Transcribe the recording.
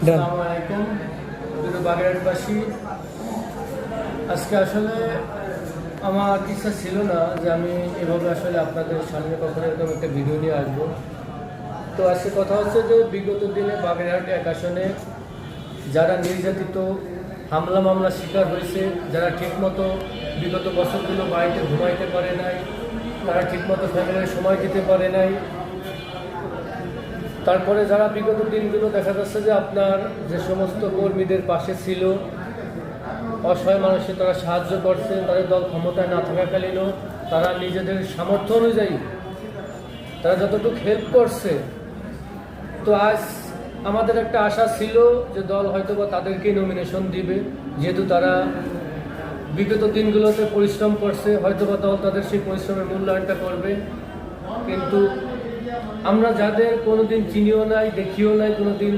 আসসালামু আলাইকুম প্রিয় বাগেরহাটবাসী। আজকে আসলে আমার ইচ্ছা ছিল না যে আমি এভাবে আসলে আপনাদের সামনে কখনো এরকম একটা ভিডিও নিয়ে আসবো। তো আজকে কথা হচ্ছে যে বিগত দিনে বাগেরহাট এক আসনে যারা নির্যাতিত, হামলা মামলার শিকার হয়েছে, যারা ঠিকমতো বিগত বছরগুলো বাড়িতে ঘুমাইতে পারে নাই, তারা ঠিকমতো ফ্যামিলির সময় দিতে পারে নাই, তারপরে যারা বিগত দিনগুলো দেখা যাচ্ছে যে আপনার যে সমস্ত কর্মীদের পাশে ছিল, অসহায় মানুষকে তারা সাহায্য করছে, তাদের দল ক্ষমতায় না থাকাকালীনও তারা নিজেদের সামর্থ্য অনুযায়ী তারা যতটুকু হেল্প করছে। তো আজ আমাদের একটা আশা ছিল যে দল হয়তোবা তাদেরকেই নমিনেশন দিবে, যেহেতু তারা বিগত দিনগুলোতে পরিশ্রম করছে, হয়তোবা দল তাদের সেই পরিশ্রমের মূল্যায়নটা করবে। কিন্তু আমরা যাদের কোনোদিন চিনিও নাই, দেখিও নাই, কোনোদিন